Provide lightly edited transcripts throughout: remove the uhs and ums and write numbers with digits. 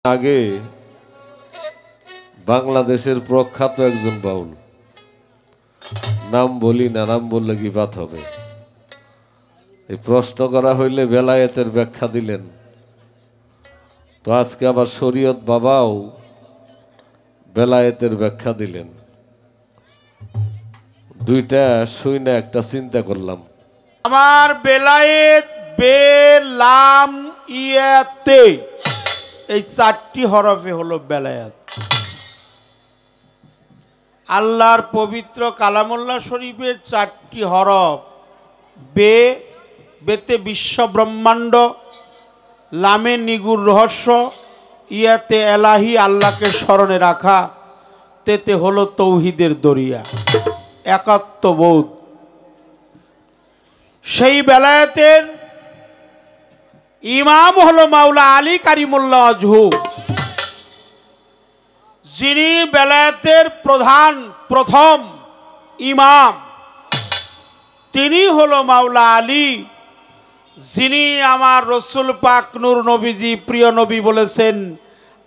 আগে বাংলাদেশের প্রখ্যাত একজন বাউল, নাম বলি না, নাম বললে কি বাত হবে। এই প্রশ্ন করা হইলে বেলায়েতের ব্যাখ্যা দিলেন, তো আজকে আবার শরীয়ত বাবাও বেলায়েতের ব্যাখ্যা দিলেন। দুইটা শুই না একটা চিন্তা করলাম। আমার বেলায়েত বেলাম ইয়াতে এই চারটি হরফে হলো বেলায়েত। আল্লাহর পবিত্র কালামুল্লাহ শরীফের চারটি হরফ, বেতে বিশ্ব ব্রহ্মাণ্ড, লামে নিগুর রহস্য, ইয়াতে এলাহি আল্লাহকে স্মরণে রাখা, তেতে হলো তৌহিদের দরিয়া, একাত্মবোধ। সেই বেলায়েতের ইমাম হলো মাওলা আলী কারিমুল্লাহ আজহু, যিনি বেলায়েতের প্রথম ইমাম। তিনি হলো মাওলা আলী, যিনি আমার রসুল পাক নূর নবীজি প্রিয় নবী বলেছেন,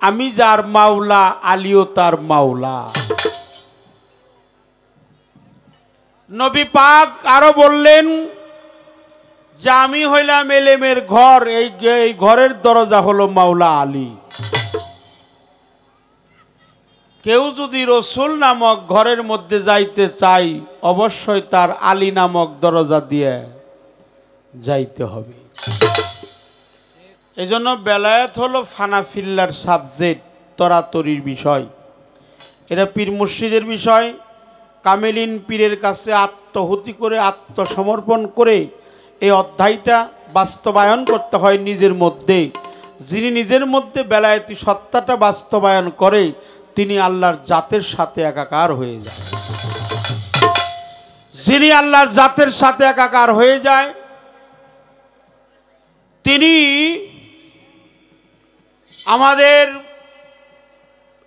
আমি যার মাওলা আলীও তার মাওলা। নবী পাক আরো বললেন যে আমি হইলাম এলেমের ঘর, এই ঘরের দরজা হলো মাওলা আলী। কেউ যদি রসুল নামক ঘরের মধ্যে যাইতে চাই, অবশ্যই তার আলী নামক দরজা দিয়ে যাইতে হবে। এজন্য বেলায়েত হলো ফানাফিল্লার সাবজেক্ট, তরাতরির বিষয়। এটা পীর মুর্শিদের বিষয়। কামেলিন পীরের কাছে আত্মহুতি করে, আত্মসমর্পণ করে এই অধ্যায়টা বাস্তবায়ন করতে হয় নিজের মধ্যে। যিনি নিজের মধ্যে বেলায়েতি সত্তাটা বাস্তবায়ন করে, তিনি আল্লাহর জাতের সাথে একাকার হয়ে যায়। যিনি আল্লাহর জাতের সাথে একাকার হয়ে যায়, তিনি আমাদের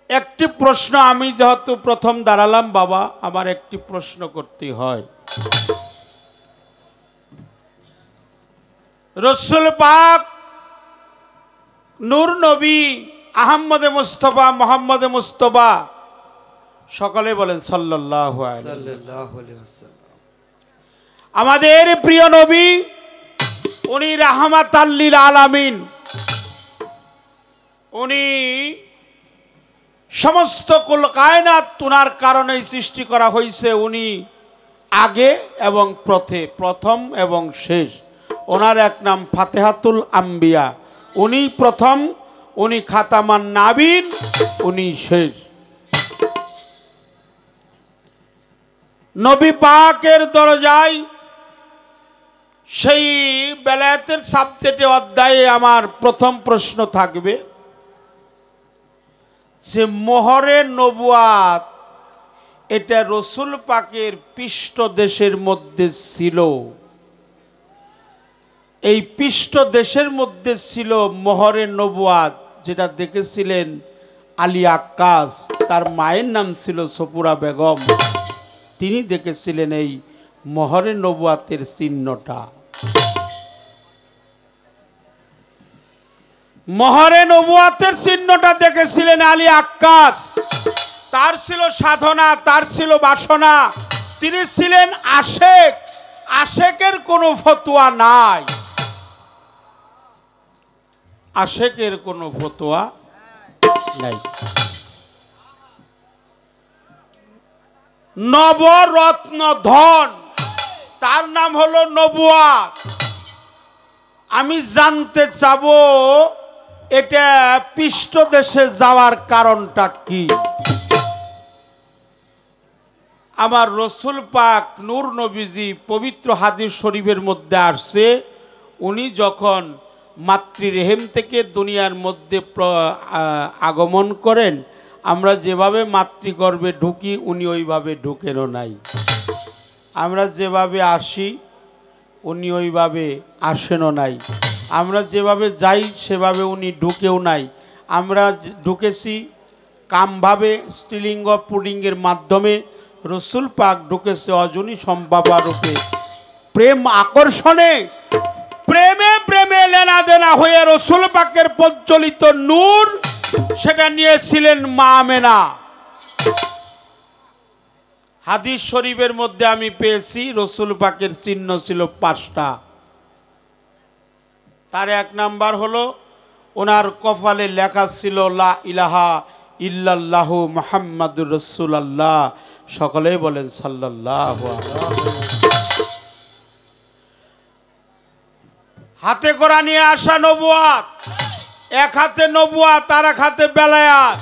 একটি প্রশ্ন, আমি যেহেতু প্রথম দাঁড়ালাম বাবা, আমার একটি প্রশ্ন করতে হয়। রসুল পাক নূর নবী আহমদে মুস্তফা মোহাম্মদে মুস্তফা, সকলে বলেন সাল্লাল্লাহু আলাইহি ওয়াসাল্লাম। আমাদের প্রিয় নবী, উনি রাহমাতাল লিল আলামিন। উনি সমস্ত কুল কায়নাত উনার কারণেই সৃষ্টি করা হয়েছে। উনি আগে এবং প্রথম এবং শেষ। ওনার এক নাম ফাতেহাতুল আম্বিয়া। উনি প্রথম, উনি খাতামান নাবিন, উনি শেষ। নবী পাকের দরজায় সেই বেলায়েতের সাবজেক্টে অধ্যায়ে আমার প্রথম প্রশ্ন থাকবে যে মোহরে নবুয়াত এটা রসুল পাকের পৃষ্ঠ দেশের মধ্যে ছিল। এই পৃষ্ঠ দেশের মধ্যে ছিল মোহরে নবুয়াত, যেটা দেখেছিলেন আলী আক্কাস। তার মায়ের নাম ছিল সপুরা বেগম। তিনি দেখেছিলেন এই মোহরে নবুয়াতের চিহ্নটা। মোহরে নবুয়াতের চিহ্নটা দেখেছিলেন আলী আক্কাস। তার ছিল সাধনা, তার ছিল বাসনা। তিনি ছিলেন আশেক। আশেকের কোনো ফতোয়া নাই, আশেকের কোনো ফতোয়া নাই। নবরত্ন ধন, তার নাম হলো নবুয়াত। আমি জানতে চাবো এটা পৃষ্ঠ দেশে যাওয়ার কারণটা কি। আমার রসুল পাক নূর নবীজি পবিত্র হাদিস শরীফের মধ্যে আসছে, উনি যখন মাতৃরেহেম থেকে দুনিয়ার মধ্যে আগমন করেন, আমরা যেভাবে মাতৃগর্ভে ঢুকি উনি ওইভাবে ঢুকেনও নাই। আমরা যেভাবে আসি উনি ওইভাবে আসেনও নাই। আমরা যেভাবে যাই সেভাবে উনি ঢুকেও নাই। আমরা ঢুকেছি কামভাবে, স্ত্রীলিঙ্গ পুলিঙ্গের মাধ্যমে। রসুল পাক ঢুকেছে অজনী সম্ভাবা রূপে, প্রেম আকর্ষণে, প্রেমে প্রেমে লেনা দেনা হয়ে রসুল পাকের প্রজ্বলিত নূর সেটা নিয়েছিলেন মা আমেনা। হাদিস শরীফের মধ্যে আমি পেয়েছি রসুল পাকের চিহ্ন ছিল 5টা। তার 1 নাম্বার হলো ওনার কপালে লেখা ছিল লা ইলাহা ইল্লাল্লাহু মুহাম্মাদুর রাসূলুল্লাহ। সকলেই বলেন সাল্লাল্লাহু আলাইহি। হাতে করা নিয়ে আসা নবুয়াত, এক হাতে নবুয়াত আর এক হাতে বেলায়াত।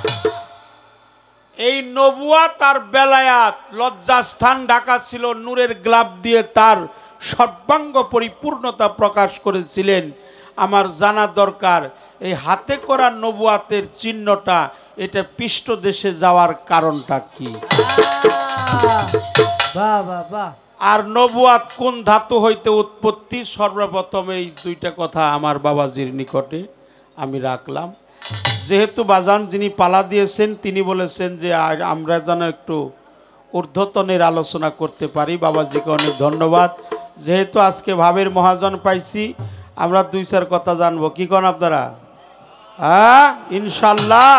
এই নবুয়াত আর বেলায়াত লজ্জাস্থান ঢাকা ছিল নূরের গ্লাভ দিয়ে, তার সর্বাঙ্গ পরিপূর্ণতা প্রকাশ করেছিলেন। আমার জানা দরকার এই হাতে করা নবুয়াতের চিহ্নটা এটা পৃষ্ঠ দেশে যাওয়ার কারণটা কি? আর নবুয়াত কোন ধাতু হইতে উৎপত্তি? সর্বপ্রথম এই 2টা কথা আমার বাবাজির নিকটে আমি রাখলাম। যেহেতু বাজান যিনি পালা দিয়েছেন তিনি বলেছেন যে আমরা যেন একটু ঊর্ধ্বতনের আলোচনা করতে পারি। বাবাজিকে অনেক ধন্যবাদ। যেহেতু আজকে ভাবের মহাজন পাইছি, আমরা 2-4 কথা জানবো। কি কন আপনারা? হ্যাঁ, ইনশাল্লাহ।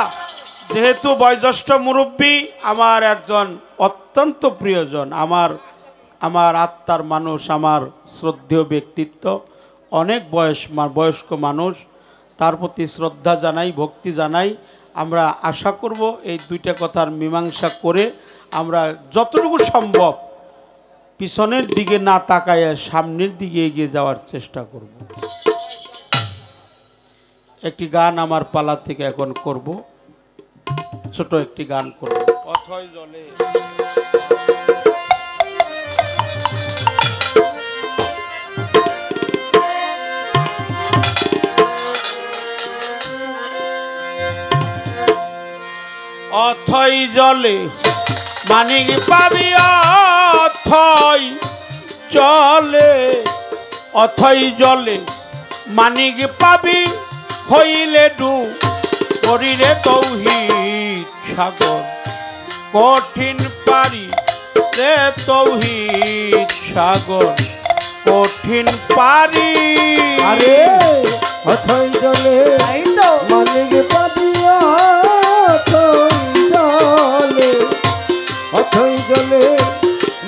যেহেতু বয়োজ্যেষ্ঠ মুরব্বী, আমার একজন অত্যন্ত প্রিয়জন, আমার আত্মার মানুষ, আমার শ্রদ্ধেয় ব্যক্তিত্ব, অনেক বয়স্ক মানুষ, তার প্রতি শ্রদ্ধা জানাই, ভক্তি জানাই। আমরা আশা করব এই 2টা কথার মীমাংসা করে আমরা যতটুকু সম্ভব পিছনের দিকে না তাকায় সামনের দিকে এগিয়ে যাওয়ার চেষ্টা করব। একটি গান আমার পালা থেকে এখন করব, ছোট একটি গান করব। অথই জলে অথই জলে মানিক পাবি, অথই জলে, অথই জলে মানিক পাবি, হইলে ডু করিলে তৌহিদ সাগর, কঠিন পারি রে তৌহিদ সাগর, কঠিন পারি। আরে অথই জলে মানিক পাবি, অথই জলে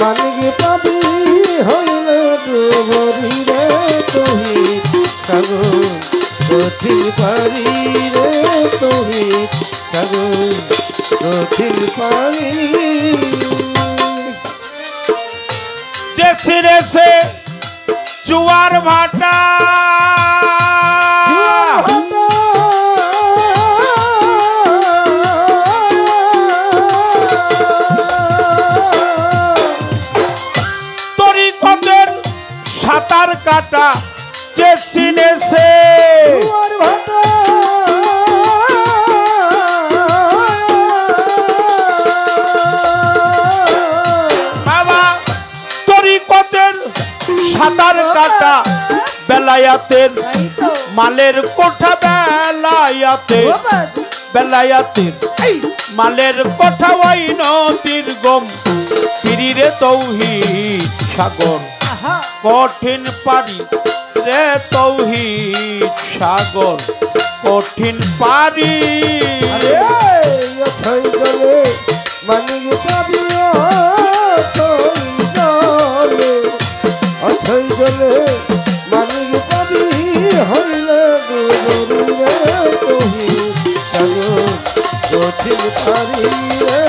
মানিক পাবি, হইলে ডুবরি রে তৌহিদ সাগর, কঠিন পারি রে তৌহিদ সাগর, কঠিন পারি। যে সিরেছে জুয়ার ভাটা, তরিকতের সাঁতার কাটা যে সিনেছে, বাবা তরিকতের সাঁতার কাটা, বেলায়াতের মালের কোঠা, বেলায়াতের বেলায়াতের মালের কোঠা, ওই নদীর গম ফিরিরে তৌহিদ সাগর, কঠিন পারি রে তৌহিদ সাগর, কঠিন পারি। অথই জলে মানিক পাবি, অথই জলে মানিক পাবি, হইলে ডুবরি রে তৌহিদ সাগর, কঠিন পারি রে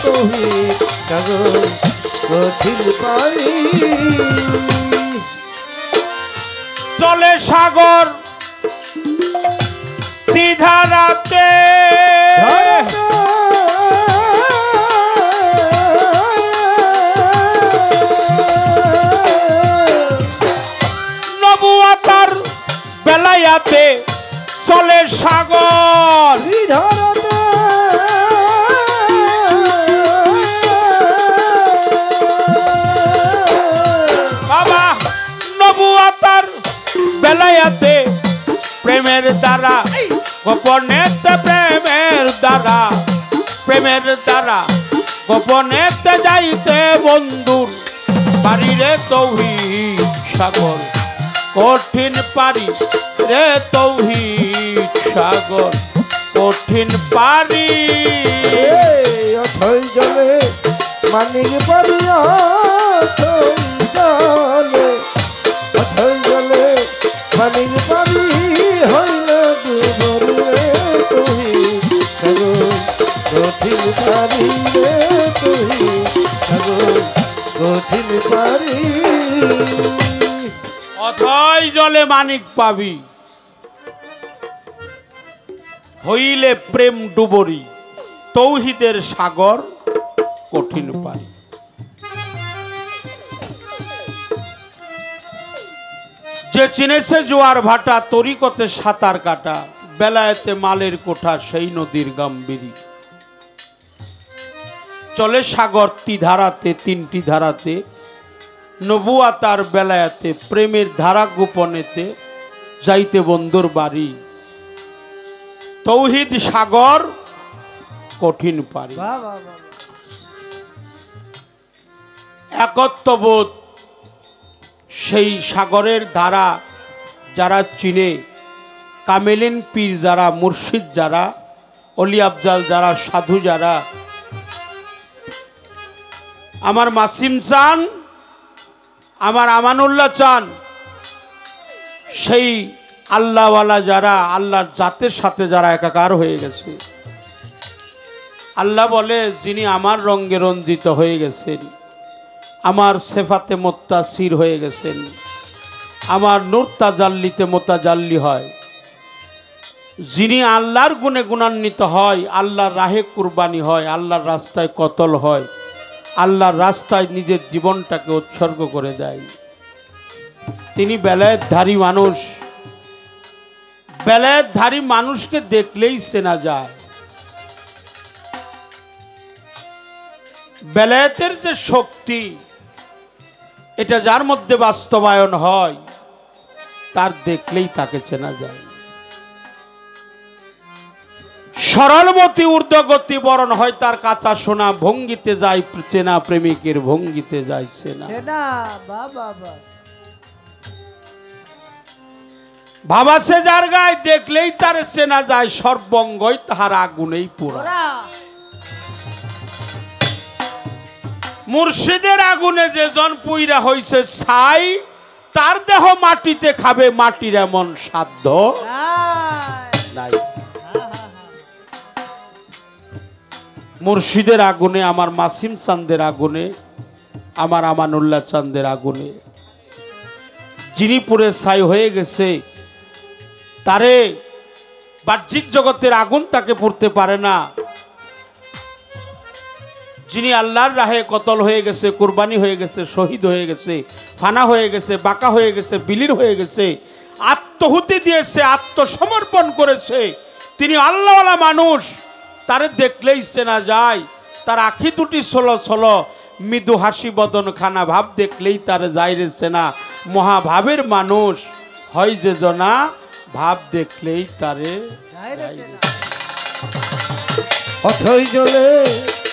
তৌহিদ সাগর, কঠিন পারি। চলে সাগর সিধা রাতে, নবুয়াতার বেলায়াতে চলে সাগর, বাবা নবুয়াতার বেলায়াতে প্রেমের দ্বারা গোপনেতে, প্রেমের দ্বারা প্রেমের দ্বারা গোপনেতে যাইতে বন্ধুর পারি রে তৌহিদ সাগর, কঠিন পারি রে তৌহিদ সাগর, কঠিন পারি অথই জলে মানিক পাবি অথই জলে অথই জলে মানিক পাবি হইলে দুবরে তুই সাগর কঠিন পারি রে তুই সাগর কঠিন পারি অথই জলে মানিক পাবি হইলে প্রেম ডুবরি তৌহিদের সাগর কঠিন পারি। যে চিনেছে জোয়ার ভাটা তরিকতে সাঁতার কাটা বেলায়েতে মালের কোঠা সেই নদীর গাম্ভীরি চলে সাগর ধারাতে তিনটি ধারাতে নবুয়াতার বেলায়াতে প্রেমের ধারা গোপনেতে যাইতে বন্ধুর বাড়ি তৌহিদ সাগর কঠিন পারি। একত্ববোধ সেই সাগরের ধারা যারা চিনে কামেলিন পীর যারা মুর্শিদ যারা অলি আফজাল যারা সাধু যারা আমার মাসিম চান আমার আমানুল্লাহ চান সেই আল্লাহওয়ালা যারা আল্লাহর জাতের সাথে যারা একাকার হয়ে গেছে আল্লাহ বলে যিনি আমার রঙে রঞ্জিত হয়ে গেছেন আমার সেফাতে মোত্তাসির হয়ে গেছেন আমার নূর তাজাল্লিতে মোতাজাল্লি হয় যিনি আল্লাহর গুণে গুণান্বিত হয় আল্লাহর রাহে কুরবানি হয় আল্লাহর রাস্তায় কতল হয় আল্লাহর রাস্তায় নিজের জীবনটাকে উৎসর্গ করে দেয় তিনি বেলায়েতধারী মানুষ বেলায়েতধারী মানুষকে দেখলেই চেনা যায় বেলায়েতের যে শক্তি এটা যার মধ্যে বাস্তবায়ন হয় তার দেখলেই তাকে চেনা যায় সরলমতি ঊর্ধ্বগতি বরণ হয় তার কাঁচা সোনা ভঙ্গিতে যায় চেনা প্রেমিকের ভঙ্গিতে যায় চেনা বাবা সে যার গায়ে দেখলেই তার চেনা যায় সর্বঙ্গই তাহার আগুনেই পোড়া মুর্শিদের আগুনে যে জন পুইরা হইছে ছাই তার দেহ মাটিতে খাবে মাটির এমন সাধ্য নাই মুর্শিদের আগুনে আমার মাসিম চাঁদের আগুনে আমার আমানুল্লাহ চাঁদের আগুনে যিনি পুরে ছাই হয়ে গেছে তারে বাহ্যিক জগতের আগুন তাকে পড়তে পারে না যিনি আল্লাহর রাহে কতল হয়ে গেছে কুরবানি হয়ে গেছে শহীদ হয়ে গেছে ফানা হয়ে গেছে বাঁকা হয়ে গেছে বিলীন হয়ে গেছে আত্মহুতি দিয়েছে আত্মসমর্পণ করেছে তিনি আল্লাহওয়ালা মানুষ তারে দেখলেই চেনা যায় তার আখি দুটি ছলো ছলো মৃদু হাসি বদন খানা ভাব দেখলেই তারে যাইরে চেনা মহাভাবের মানুষ হয় যে জনা ভাব দেখলেই তারে অথই জলে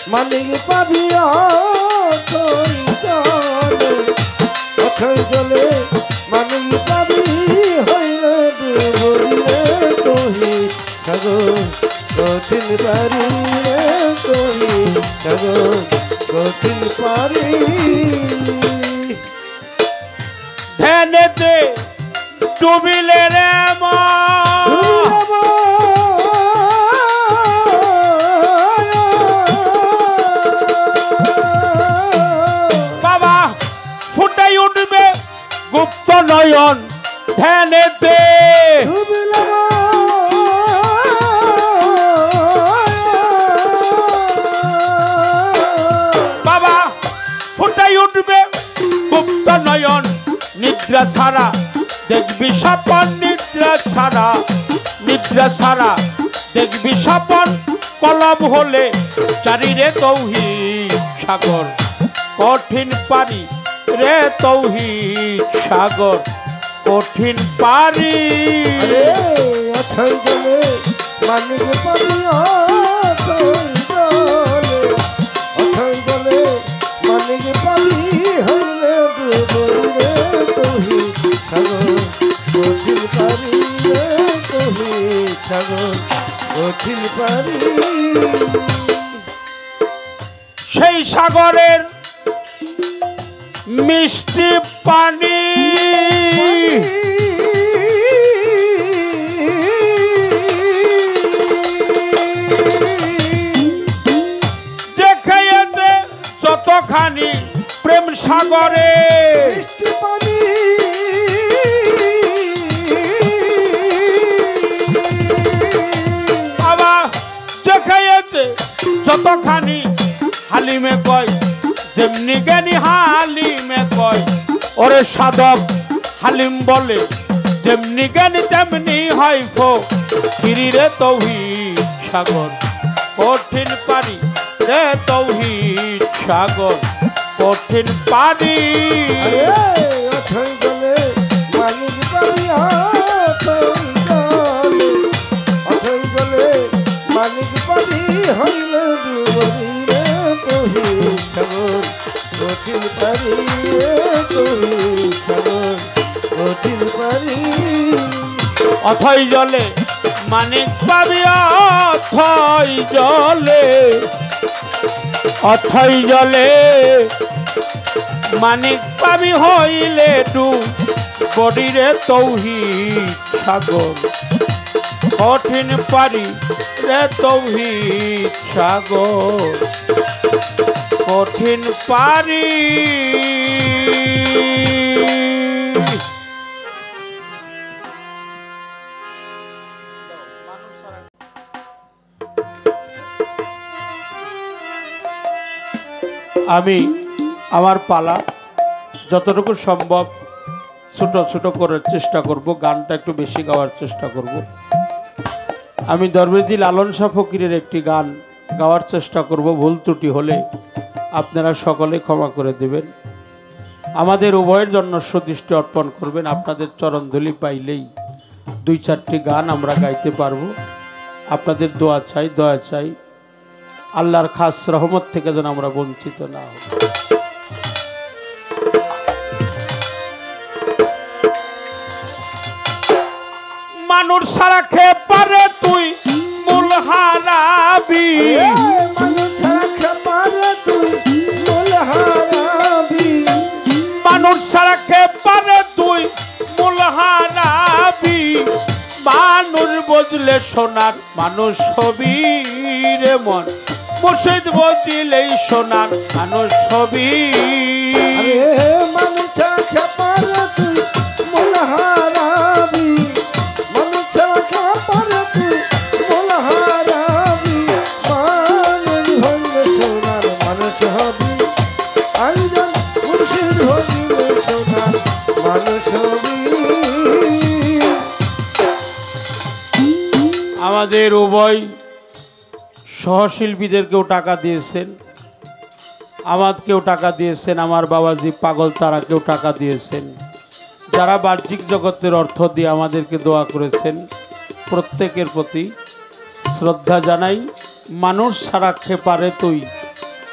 মানিক পাবি অথই জলে অথই জলে মানিক পাবি হইলে দুবরে তুই সাগর কঠিন পারি রে তুই সাগর কঠিন পারি ধ্যানেতে ডুবিলে রে মা গুপ্ত নয়ন ধ্যানেতে বাবা ফুটাই উঠবে গুপ্ত নয়ন নিদ্রা ছাড়া দেখবি স্বপন নিদ্রা ছাড়া দেখবি স্বপন কলব হলে চারিরে তৌহিদ সাগর কঠিন পারি রে তৌহিদ সাগর কঠিন পারি অথই জলে মানিক পাবি অথই জলে অথই জলে মানিক পাবি হইলে দুবরে তুই সাগর কঠিন পারি রে তুই সাগর কঠিন সেই সাগরের মিষ্টি পানি যে খেয়েছে যতখানি প্রেম সাগরে মিষ্টি পানি আবার যে খেয়েছে যতখানি হালিমে কয় যেমনি জ্ঞানী হালিমে কয় ওরে সাধক হালিম বলে যেমনি জ্ঞানী তেমনি হয় ফকিরি রে তৌহিদ সাগর কঠিন পানি রে তৌহিদ সাগর কঠিন পানি অথই গলে মানিক পাবি অথই গলে মানিক পাবি হইল দুবরি রে তৌহিদ সাগর কঠিন পানি রে তৌহিদ সাগর কঠিন পানি অথই জলে মানিক পাবি অথই জলে মানিক পাবি হইলে টু বডিরে তৌহিদ সাগর কঠিন পারি রে তৌহিদ সাগর কঠিন পারি আমি আমার পালা যতটুকু সম্ভব ছোট ছোট করার চেষ্টা করব, গানটা একটু বেশি গাওয়ার চেষ্টা করব। আমি দরবেজি লালন শাহ ফকিরের একটি গান গাওয়ার চেষ্টা করব, ভুল ত্রুটি হলে আপনারা সকলে ক্ষমা করে দেবেন। আমাদের উভয়ের জন্য সদৃষ্টি অর্পণ করবেন। আপনাদের চরণধুলি পাইলেই দুই চারটি গান আমরা গাইতে পারবো। আপনাদের দোয়া চাই, দয়া চাই, আল্লাহর খাস রহমত থেকে যেন আমরা বঞ্চিত না হই। মানুষ সারা খেয়ে পারে তুই মূল হারাবি, মানুষ ছাড়া খেপারে তুই মূল হারাবি, মানুষ সারা খেয়ে পারে তুই মূল হারাবি। মানুষ বুঝলে সোনার মানুষ ছবি রে মন, মুর্শিদ বুঝলেই সোনার মানুষ ছবি। মানুষ ছাড়া খেপারে তুই মূল হারাবি, মানুষ ছাড়া খেপারে তুই মূল হারাবি। মানুষ হইলে সোনার মানুষ হবি, আইজন মুর্শিদ হইলে সোনার মানুষ হবি। আমাদের উভয় সহশিল্পীদেরকেও টাকা দিয়েছেন, আমাদেরকেও টাকা দিয়েছেন, আমার বাবাজি পাগল তারাকেও টাকা দিয়েছেন। যারা বাহ্যিক জগতের অর্থ দিয়ে আমাদেরকে দোয়া করেছেন প্রত্যেকের প্রতি শ্রদ্ধা জানাই। মানুষ ছাড়া খেপারে তুই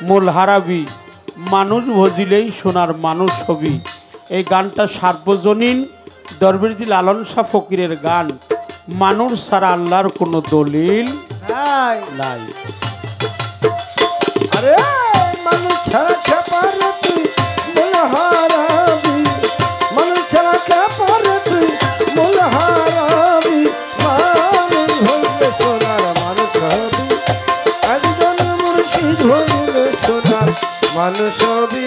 মূল হারাবি, মানুষ ভজিলেই সোনার মানুষ হবি। এই গানটা সার্বজনীন দরবেজি লালন শাহ ফকিরের গান। মানুষ ছাড়া আল্লাহর কোনো দলিল নাই। আরে মানুষ ছাড়া খেপারে তুই মূল হারাবি, মানুষ ছাড়া খেপারে তুই মূল হারাবি। মানুষ হইলে সোনার মানুষ হবি, একজন মুর্শিদ হইলে সোনার মানুষ হবি।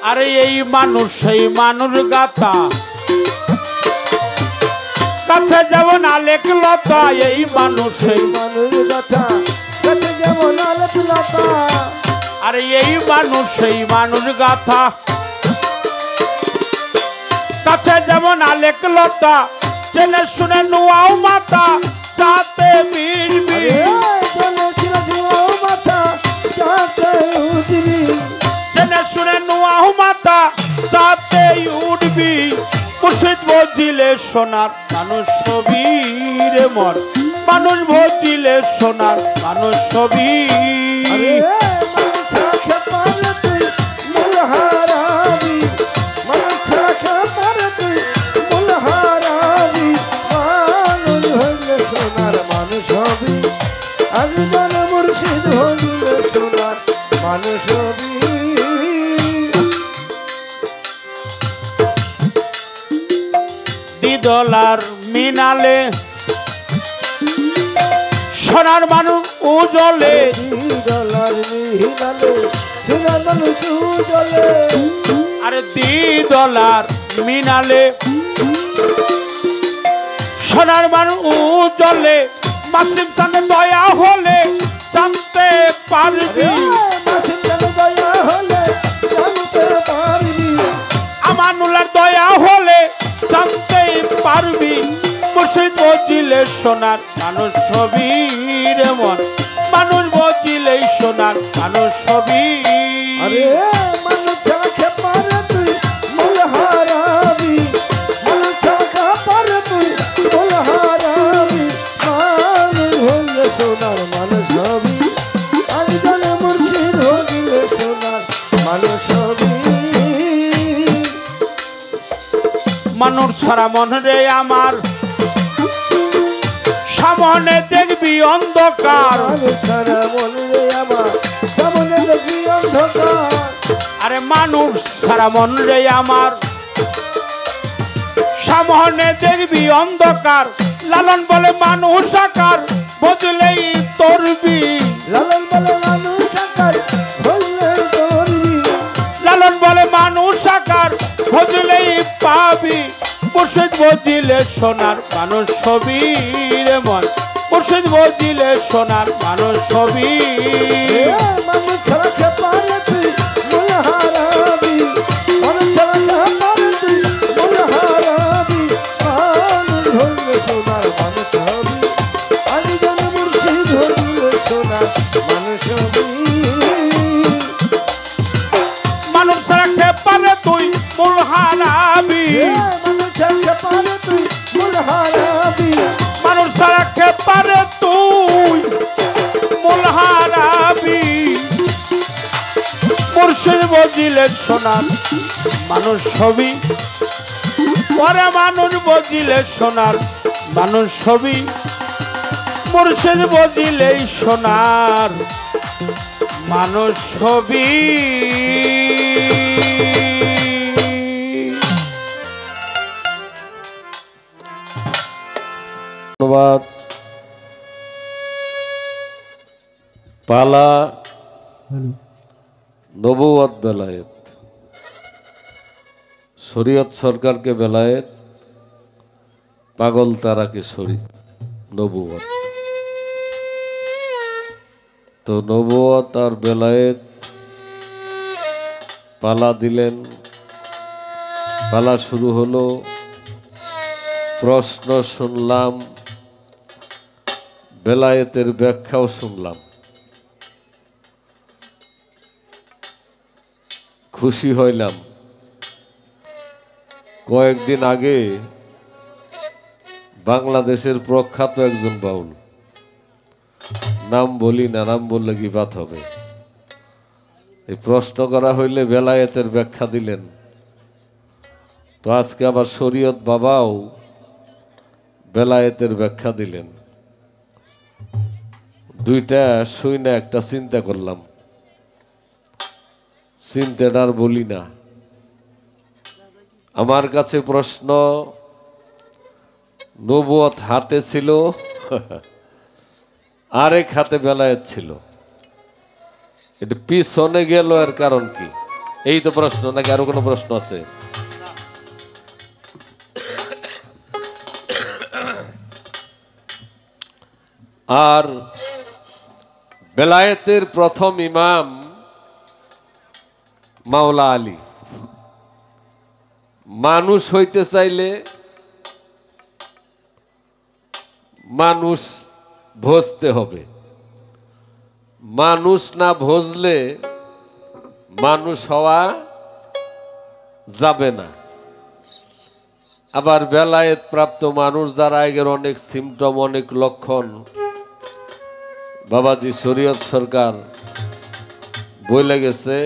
আরে এই মানুষ সেই মানুষ গাতা, কাছে যেমন আলেক লতা। এই মানুষ সেই মানুষ গাথা, কাছে যেমন আলেক লতা। আরে এই মানুষ সেই মানুষ গাথা, কাছে যেমন আলেক লতা। জেনে শুনে নুয়াও মাতা, চাতে বীর বীর। জেনে শুনে নুয়াও মাতা, চাতে উঠবি। মুর্শিদ বজিলে সোনার মানুষ ছবি রে মন, মানুষ বজিলে সোনার মানুষ ছবি। মানুষ হবি একজন মুর্শিদ হইলে সোনার মানুষ হবি $2 মিনালে সোনার মানুষ উজলে $2 মিনালে সোনার মানুষ উজলে আরে $2 মিনালে সোনার মানুষ উজলে মাসিম চাঁদে দয়া হলে জানতে পারবি দয়া হলে জানতে পারবি আমানুল্লাহর দয়া হলে জানতে পারবি মুর্শিদ বজিলে সোনার মানুষ ছবি রে মন মানুষ বজিলে সোনার মানুষ ছবি আরে মানুষ চাখে পারে তুই মূল হারাবি মানুষ চাখা পারে তুই মূল হারাবি মানুষ হইলে সোনার মানুষ হবি একজন মুর্শিদ হইলে সোনার মানুষ হবি মানুষ ছাড়া মন রে আমার সামনে দেখবি অন্ধকার মানুষ ছাড়া মন রে আমার সামনে দেখবি অন্ধকার আরে মানুষ ছাড়া মন রে আমার সামনে দেখবি অন্ধকার লালন বলে মানুষ আকার বদলেই তরবি লালন বলে মানুষ আকার হইলে তরবি লালন বলে মানুষ আকার বদলেই পাবি মুর্শিদ বজিলে সোনার মানুষ ছবি রে মন মুর্শিদ বজিলে সোনার মানুষ ছবি মানুষ ছাড়া পারে তুই মূল হারাবি মানুষ ছাড়া পারে তুই মূল হারাবি মানুষ হইলে সোনার মানুষ হবি একজন মুর্শিদ হইলে সোনার মানুষ হবি মানুষ ছাড়া পারে তুই মূল হারাবি মানুষ ছাড়া পারে তুই মূল হারাবি মানুষ ছাড়া পারে তুই মূল হারাবি মুর্শিদ বজিলে সোনার মানুষ ছবি পরে মানুষ বজিলে সোনার মানুষ ছবি মুর্শিদ বজিলেই সোনার মানুষ ছবি ধন্যবাদ। পালা নবুয়ত বেলায়েত শরীয়ত সরকারকে বেলায়েত পাগল তারাকে নবুয়ত। তো নবুয়ত আর বেলায়েত পালা দিলেন, পালা শুরু হলো, প্রশ্ন শুনলাম, বেলায়েতের ব্যাখ্যাও শুনলাম। খুশি হইলাম। কয়েকদিন আগে বাংলাদেশের প্রখ্যাত একজন বাউল, নাম বলি না, নাম বললে কি বাত হবে, এই প্রশ্ন করা হইলে বেলায়েতের ব্যাখ্যা দিলেন। তো আজকে আবার শরীয়ত বাবাও বেলায়েতের ব্যাখ্যা দিলেন। দুইটা শুই না একটা চিন্তা করলাম, চিন্তাটা আর বলি না। আমার কাছে প্রশ্ন, নবুয়ত হাতে ছিল আরেক হাতে বেলায়েত ছিল, এটা পিছনে গেল এর কারণ কি? এই তো প্রশ্ন, নাকি আরো কোনো প্রশ্ন আছে? আর বেলায়েতের প্রথম ইমাম মাওলা আলী। মানুষ হইতে চাইলে মানুষ ভজতে হবে, মানুষ না ভজলে মানুষ হওয়া যাবে না। আবার বেলায়েত প্রাপ্ত মানুষ যারা আগের অনেক সিমটম, অনেক লক্ষণ বাবাজি শরীয়ত সরকার বলে গেছে,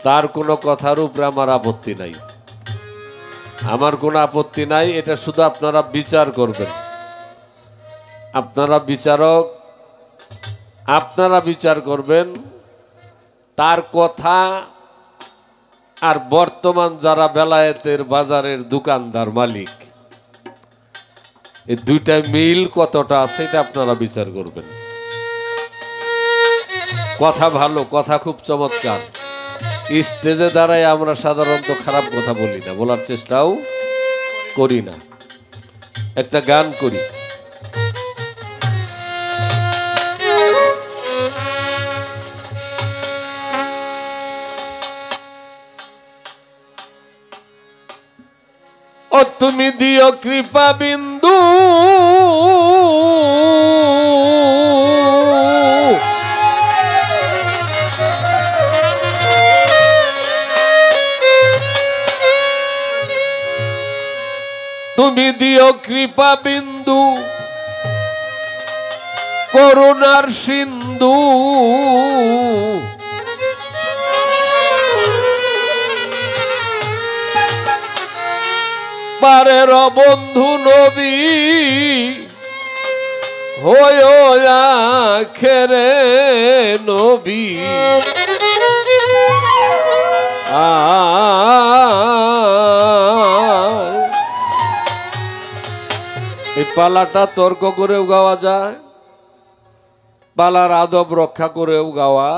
তার কোনো কথার উপরে আমার আপত্তি নাই, আমার কোনো আপত্তি নাই। এটা শুধু আপনারা বিচার করবেন। আপনারা বিচারক, আপনারা বিচার করবেন তার কথা আর বর্তমান যারা বেলায়েতের বাজারের দোকানদার মালিক এই দুইটায় মিল কতটা আছে এটা আপনারা বিচার করবেন। কথা ভালো, কথা খুব চমৎকার। স্টেজে দাঁড়ায় আমরা সাধারণত খারাপ কথা বলি না, বলার চেষ্টাও করি না। একটা গান করি। ও তুমি দিও কৃপা বিন্দু তুমি দিও কৃপা বিন্দু করুণার সিন্ধু পারের বন্ধু নবী হয় আখেরে নবী এই পালাটা তর্ক করেও গাওয়া যায়, পালার আদব রক্ষা করেও গাওয়া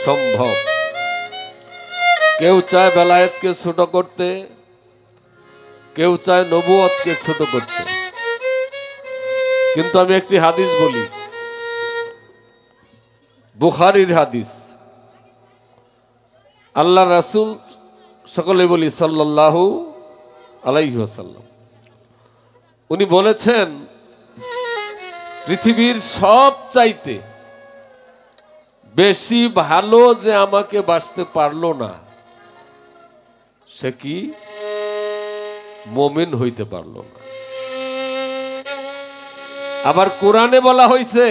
সম্ভব। কেউ চায় বেলায়েতকে ছোট করতে, কেউ চায় নবুয়তকে ছোট করতে, কিন্তু আমি একটি হাদিস বলি, বুখারীর হাদিস। আল্লাহ রাসূল, সকলে বলি সাল্লাল্লাহু আলাইহি ওয়াসাল্লাম, উনি বলেছেন পৃথিবীর সব চাইতে বেশি ভালো যে আমাকে বাঁচতে পারলো না সে কি মুমিন হইতে পারলো না। আবার কোরআনে বলা হয়েছে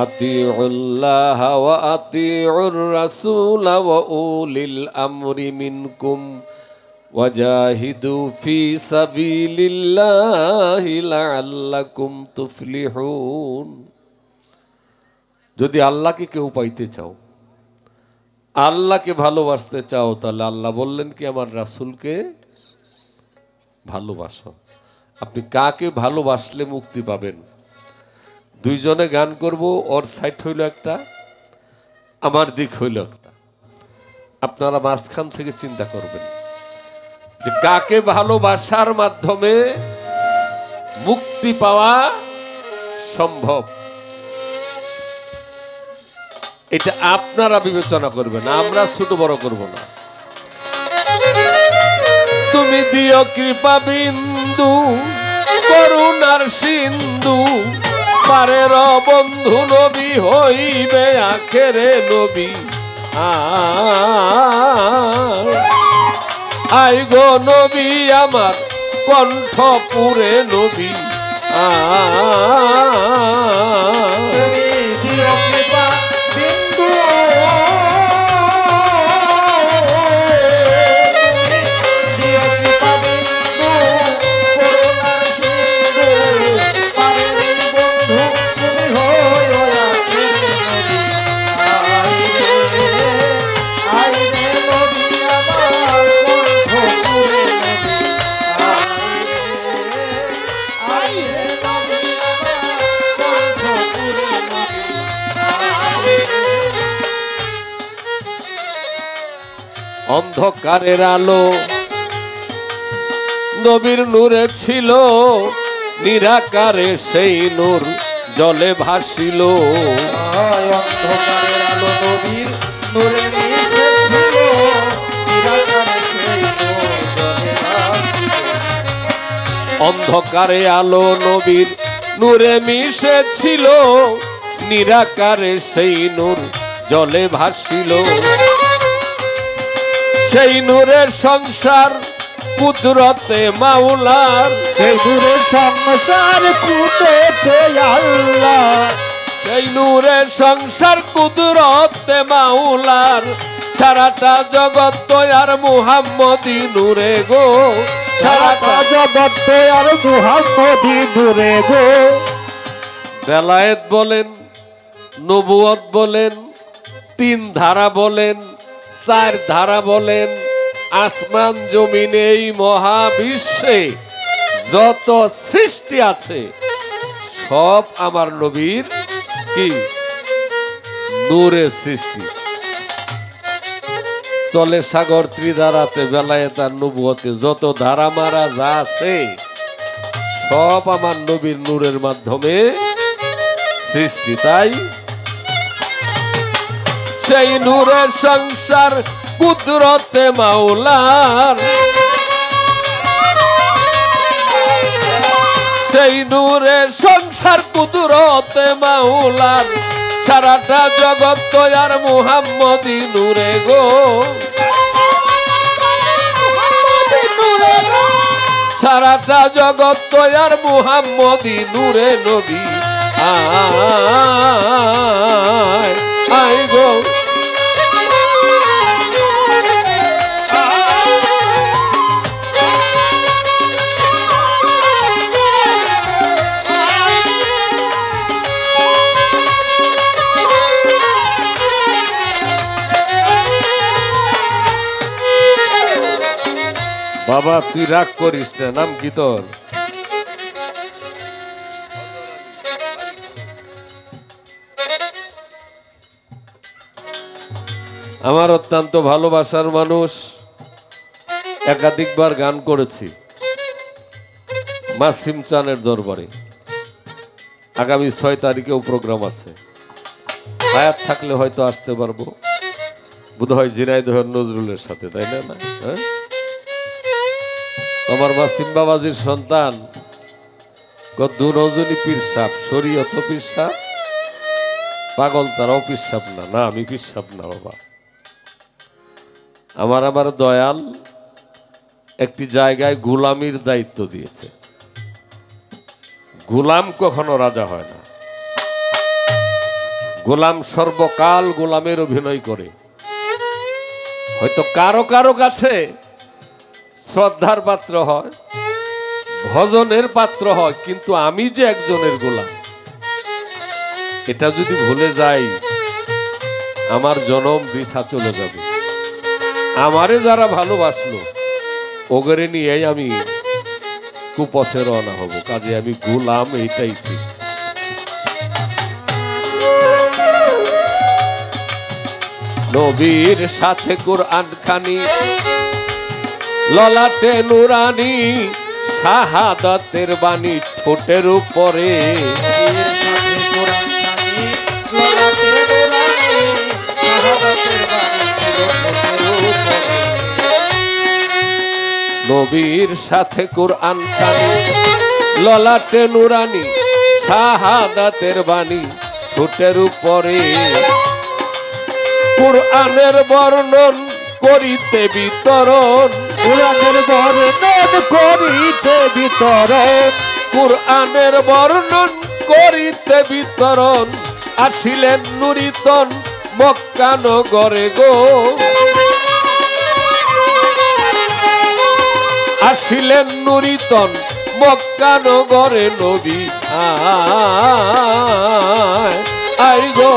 আতিউল্লাহ ওয়া আতিউর রাসূল ওয়া উলিল আমরি মিনকুম ওয়াজাহিদু ফি সাবিলিল্লাহি লাআল্লাকুম তুফলিহুন। যদি আল্লাহকে কেউ পাইতে চাও, আল্লাহকে ভালোবাসতে চাও, তাহলে আল্লাহ বললেন কি আমার রাসূলকে ভালোবাসো। আপনি কাকে ভালোবাসলে মুক্তি পাবেন? দুইজনে গান করব, ওর সাইড হইল একটা, আমার দিক হইল একটা। আপনারা মাঝখান থেকে চিন্তা করবেন যে কাকে ভালোবাসার মাধ্যমে মুক্তি পাওয়া সম্ভব। এটা আপনারা বিবেচনা করবেন, আমরা ছোট বড় করব না। তুমি দিও কৃপা বিন্দু করুণার সিন্ধু পারের বন্ধু নবী হইবে আখেরে নবী। আই গো নবী আমার কণ্ঠপুরে নবী। অন্ধকারের আলো নবীর নূরে ছিল, নিরাকারে সেই নূর জলে ভাসিল। অন্ধকারের আলো নবীর নূরে মিশেছিল, নিরাকারে সেই নূর জলে ভাসিল। অন্ধকারে আলো নবীর নূরে মিশেছিল, নিরাকারে সেই নূর জলে ভাসিল। সেই নূরের সংসার কুদরতে মাওলার, সেই নূরের সংসার কুদরতে আল্লাহ, সেই নূরের সংসার কুদরতে মাওলার। সারাটা জগৎ আর মুহাম্মদি নূরে গো, সারাটা জগৎ আর মুহাম্মদি নূরে গো। বেলায়েত বলেন, নবুয়ত বলেন, 3 ধারা বলেন, 4 ধারা বলেন, আসমান জমিনে এই মহাবিশ্বে যত সৃষ্টি আছে সব আমার নবীর কি নূরে সৃষ্টি। চলে সাগর ত্রিধারাতে, বেলায়েত আর নবুয়তে যত ধারা মারা যা আছে সব আমার নবীর নূরের মাধ্যমে সৃষ্টি। তাই সেই নূরের সংসার কুদরতে মাওলার, সেই নূরের সংসার কুদরতে মাওলার, সারাটা জগৎ তৈয়ার মুহাম্মদি নূরে গো। সারাটা জগৎ তৈয়ার মুহাম্মদি নূরে নবী আয় আয় গো। বাবা তুই রাগ করিস না, নাম কি তোর? আমার অত্যন্ত ভালোবাসার মানুষ, একাধিকবার গান করেছি মাসিম চানের দরবারে। আগামী 6 তারিখেও প্রোগ্রাম আছে, হায়াত থাকলে হয়তো আসতে পারবো, বোধহয় ঝিনাইদহের নজরুলের সাথে, তাই না? হ্যাঁ, আমার মাসিম বাবাজির সন্তান কদ্দু নজনী পীর সাপ, শরীয়ত পীর সাপ, পাগল তারাও পীর সাপ না। না, আমি পীর সাপ না বাবা। আমার দয়াল একটি জায়গায় গোলামির দায়িত্ব দিয়েছে। গোলাম কখনো রাজা হয় না, গোলাম সর্বকাল গোলামের অভিনয় করে। হয়তো কারো কারো কাছে শ্রদ্ধার পাত্র হয়, ভজনের পাত্র হয়, কিন্তু আমি যে একজনের গোলাম এটা যদি ভুলে যাই আমার জনম বৃথা চলে যাবে। আমারে যারা ভালোবাসলো ওগরে নিয়েই আমি কুপথে রওনা হব, কাজে আমি গোলাম, এইটাই ঠিক। নবীর সাথে কোরআন খানি, ললাটে নুরানি, শাহাদাতের বাণী ঠোঁটের উপরে। নবীর সাথে কোরআন খানি, ললাটে নুরানি, শাহাদাতের বাণী ঠোঁটের উপরে। কোরআনের বর্ণন করিতে বিতরণ, কোরআনের বর্ণন করিতে বিতরণ, কোরআনের বর্ণন করিতে বিতরণ, আসিলেন নুরিতন মক্কা নগরে গো। আসিলেন নুরিতন মক্কা নগরে নবী আয় আয় গো।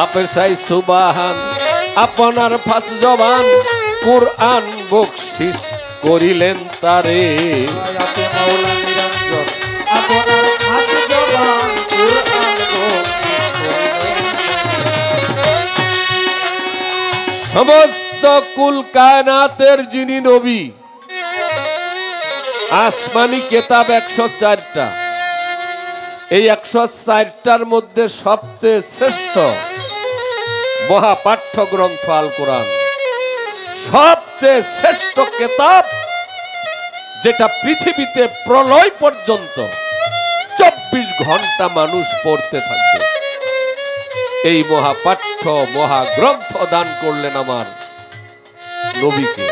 আপেশাই সুবাহান আপনার ফাঁস জবান, কোরআন বকশিস করিলেন তারে। সমস্ত কুল কায়নাতের যিনি নবী, আসমানি কেতাব 104টা, এই 104টার মধ্যে সবচেয়ে শ্রেষ্ঠ মহাপাঠ্য গ্রন্থ আল কোরআন, সবচেয়ে শ্রেষ্ঠ কেতাব, যেটা পৃথিবীতে প্রলয় পর্যন্ত 24 ঘন্টা মানুষ পড়তে থাকবে। এই মহাপাঠ্য মহাগ্রন্থ দান করলেন আমার নবীকে।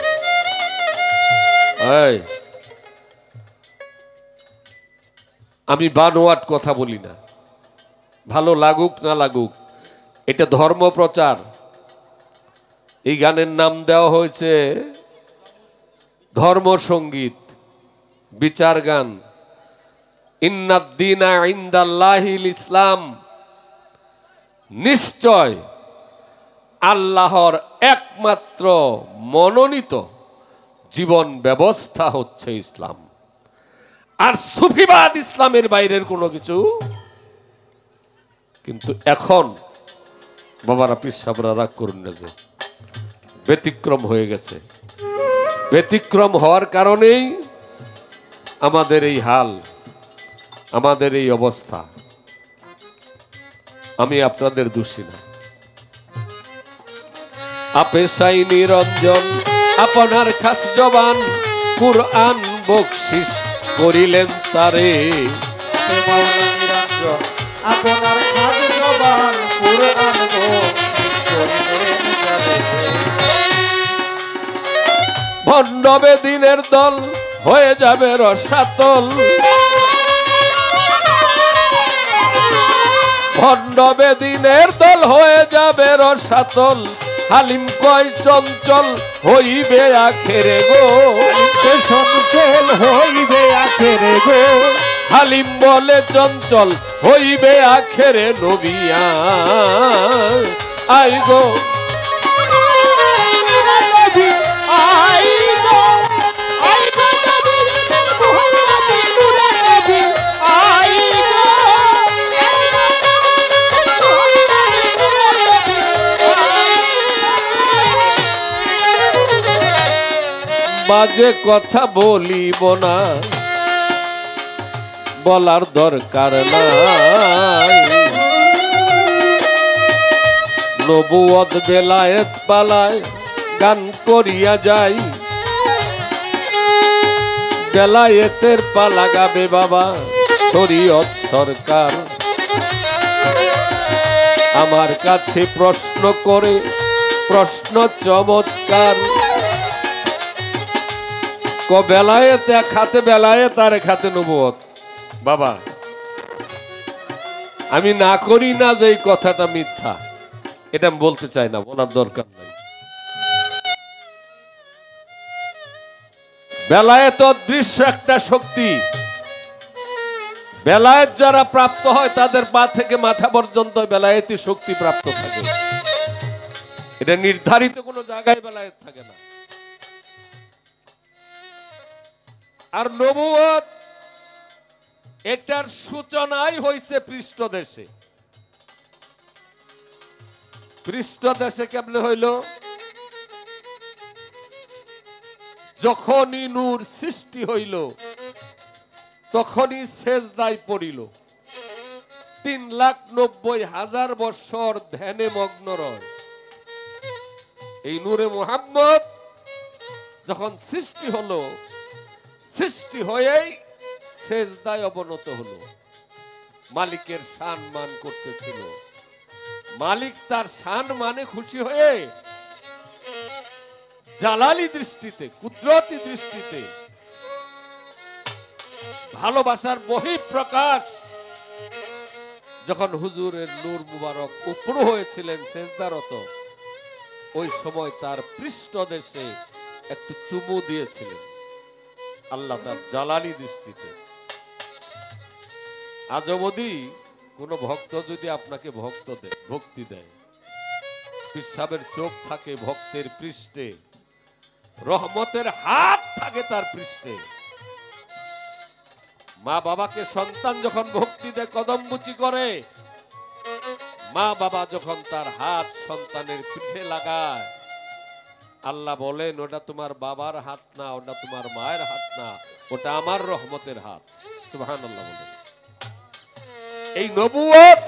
আমি বানোয়াট কথা বলি না, ভালো লাগুক না লাগুক, এটা ধর্ম প্রচার। এই গানের নাম দেওয়া হয়েছে ধর্ম সঙ্গীত, বিচার গান। ইন্নাদ্দীনা ইনদাল্লাহিল ইসলাম, নিশ্চয় আল্লাহর একমাত্র মনোনীত জীবন ব্যবস্থা হচ্ছে ইসলাম। আর সুফিবাদ ইসলামের বাইরের কোনো কিছু। কিন্তু এখন বাবারা, পীর সাহেবরা রাগ করুন না, যে ব্যতিক্রম হয়ে গেছে। ব্যতিক্রম হওয়ার কারণেই আমাদের এই হাল, আমাদের এই অবস্থা। আমি আপনাদের দোষী না। আপে সাই নিরঞ্জন আপনার খাস জবান, কুরআন বকশিস করিলেন তারে। আপনার খাস জবান কুরআন করিলেন তারে। ভণ্ড বেদিনের দল হয়ে যাবে রসাতল, ভণ্ড বেদিনের দল হয়ে যাবে রসাতল। হালিম কয় চঞ্চল হইবে আখেরে গো, চঞ্চল হইবে আখেরে গো। হালিম বলে চঞ্চল হইবে আখেরে নবিয়া। আই গো বাজে কথা বলিব না, বলার দরকার নাই। নবুয়ত বেলায়েত পালায় গান করিয়া যাই, বেলায়েতের পালা গাবে বাবা শরীয়ত সরকার। আমার কাছে প্রশ্ন করে, প্রশ্ন চমৎকার। বেলায়েত এক হাতে বেলায়েত আর এক হাতে নবুয়ত। বাবা, আমি না করি না যে এই কথাটা মিথ্যা, এটা আমি বলতে চাই না, বলার দরকার নাই। বেলায়েত অদৃশ্য একটা শক্তি। বেলায়েত যারা প্রাপ্ত হয় তাদের পা থেকে মাথা পর্যন্ত বেলায়েতি শক্তি প্রাপ্ত থাকে। এটা নির্ধারিত কোনো জায়গায় বেলায়েত থাকে না। আর নবুয়ত এটার সূচনাই হয়েছে পৃষ্ঠদেশে। পৃষ্ঠদেশে কেমনে হইল? যখনই নূর সৃষ্টি হইল তখনই সেজদায় পড়িল। 3,90,000 বছর ধ্যানে মগ্ন রয়। এই নূরে মুহাম্মদ যখন সৃষ্টি হলো, সৃষ্টি হয়েই সেজদায় অবনত হলো। মালিকের শান মান করতেছিল। মালিক তার শান মানে খুশি হয়ে জালালি দৃষ্টিতে, কুদরতি দৃষ্টিতে ভালোবাসার বহিঃপ্রকাশ যখন হুজুরের নূর মুবারক উপর হয়েছিলেন সেজদারত, ওই সময় তার পৃষ্ঠদেশে একটু চুমু দিয়েছিলেন আল্লাহ তার জালালি দৃষ্টিতে। আজ অবধি কোন ভক্ত যদি আপনাকে ভক্তি দেয়, পীর সাহেবের চোখ থাকে ভক্তের পৃষ্ঠে, রহমতের হাত থাকে তার পৃষ্ঠে। মা বাবাকে সন্তান যখন ভক্তি দেয়, কদমবুচি করে, মা বাবা যখন তার হাত সন্তানের পিঠে লাগায়, আল্লাহ বলেন ওটা তোমার বাবার হাত না, ওটা তোমার মায়ের হাত না, ওটা আমার রহমতের হাত। সুবহানাল্লাহ বলেন। এই নবুয়ত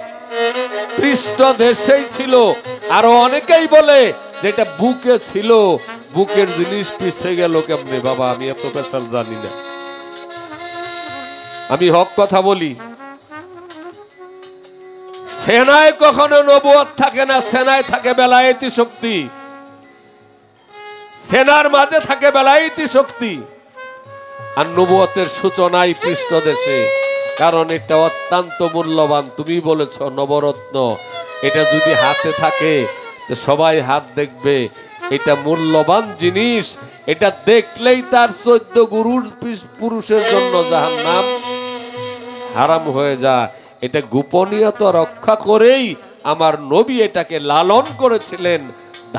পৃষ্ঠদেশেই ছিল। আরো অনেকেই বলে যেটা বুকে ছিল, বুকের জিনিস পিছে গেল কেমনে? বাবা, আমি এত পেশাল জানি না, আমি হক কথা বলি। সেনায় কখনো নবুয়ত থাকে না, সেনায় থাকে বেলায়েতি শক্তি। সেনার মাঝে থাকে বেলায়েতি শক্তি, আর নবুয়তের সূচনায় পৃষ্ঠদেশে। কারণ এটা অত্যন্ত মূল্যবান। তুমি বলেছ নবরত্ন, এটা যদি হাতে থাকে তো সবাই হাত দেখবে। এটা মূল্যবান জিনিস, এটা দেখলেই তার 14 গুরুর পুরুষের জন্য জাহান্নাম হারাম হয়ে যায়। এটা গোপনীয়তা রক্ষা করেই আমার নবী এটাকে লালন করেছিলেন,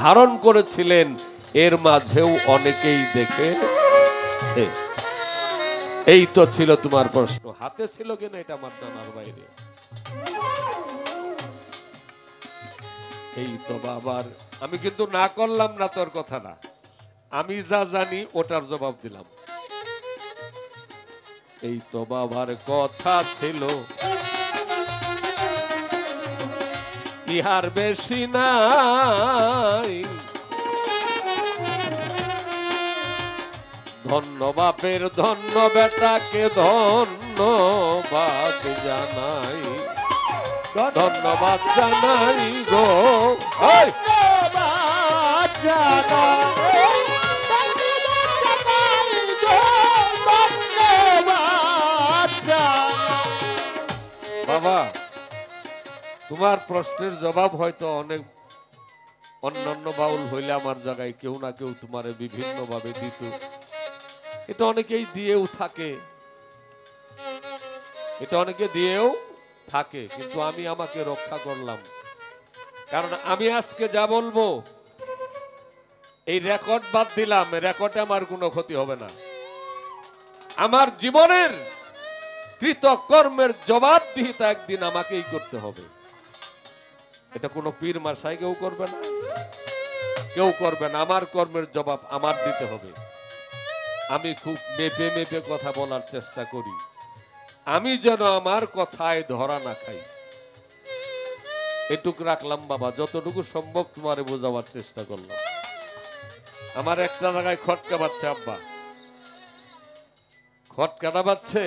ধারণ করেছিলেন। এর মাঝেও অনেকেই দেখেছে। এই তো ছিল তোমার প্রশ্ন, হাতে ছিল কিনা এটা আমার জানার বাইরে। এই তো বাবার, আমি কিন্তু না করলাম না তোর কথা না, আমি যা জানি ওটার জবাব দিলাম। এই তো বাবার কথা ছিল, ইহার বেশি নাই। ধন্য বাপের ধন্য বেটাকে ধন্যবাদ জানাই, ধন্যবাদ জানাই গো। বাবা, তোমার প্রশ্নের জবাব হয়তো অনেক অন্যান্য বাউল হইলে আমার জায়গায় কেউ না কেউ তোমারে বিভিন্ন ভাবে দিত, এটা অনেকেই দিয়েও থাকে, এটা অনেকে দিয়েও থাকে, কিন্তু আমি আমাকে রক্ষা করলাম। কারণ আমি আজকে যা বলবো এই রেকর্ড বাদ দিলাম, রেকর্ডে আমার কোনো ক্ষতি হবে না। আমার জীবনের কৃতকর্মের জবাবদিহিতা একদিন আমাকেই করতে হবে। এটা কোনো পীর মাসাই কেউ করবে না, কেউ করবে না। আমার কর্মের জবাব আমার দিতে হবে। আমি খুব মেপে মেপে কথা বলার চেষ্টা করি, আমি যেন আমার কথায় ধরা না খাই। এটুকু রাখলাম বাবা, যতটুকু সম্ভব তোমারে বোঝাবার চেষ্টা করলাম। আমার একটা জায়গায় খটকা বাচ্ছে আব্বা, খটকাটা বাচ্ছে।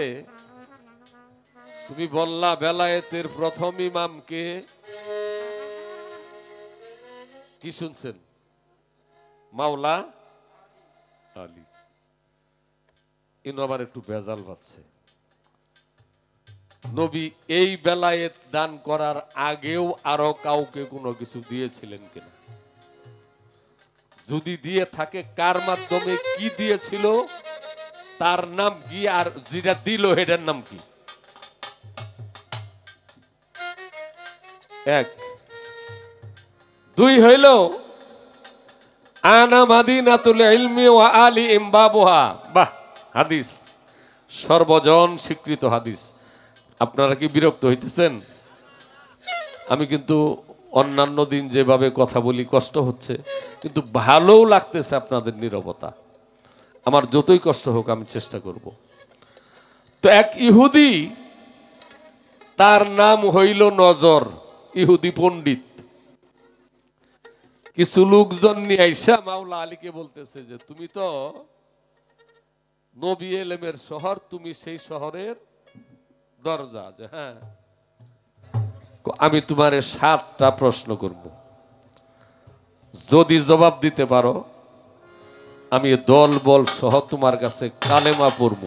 তুমি বললা বেলায়েতের প্রথম ইমামকে কি শুনছেন? মাওলা আলী। ইনো আবার একটু বেজাল পাচ্ছে। নবী এই বেলায়েত দান করার আগেও আরো কাউকে কোনো কিছু দিয়েছিলেন কিনা? যদি দিয়ে থাকে কার মাধ্যমে কি দিয়েছিল, তার নাম কি, আর যেটা দিল এটার নাম কি? এক। দুই হইল আনা মাদিনাতুল ইলমি ওয়া আলি ইমবাবুহা। বাহ, হাদিস সর্বজন স্বীকৃত হাদিস। আপনারা কি বিরক্ত হইতেছেন? আমি কিন্তু অন্যান্য দিন যেভাবে কথা বলি কষ্ট হচ্ছে, কিন্তু ভালোও লাগতেছে আপনাদের নীরবতা। আমার যতই কষ্ট হোক আমি চেষ্টা করব। তো এক ইহুদি, তার নাম হইল নজর, ইহুদি পণ্ডিত। কিছু লোকজন নিয়ে আইসা মাওলা আলীকে বলতেছে যে তুমি তো নবী এলেমের শহর, তুমি সেই শহরের দরজা। যে হ্যাঁ, আমি তোমারে 7টা প্রশ্ন করব, যদি জবাব দিতে পারো আমি দল বল সহ তোমার কাছে কালেমা পড়ব,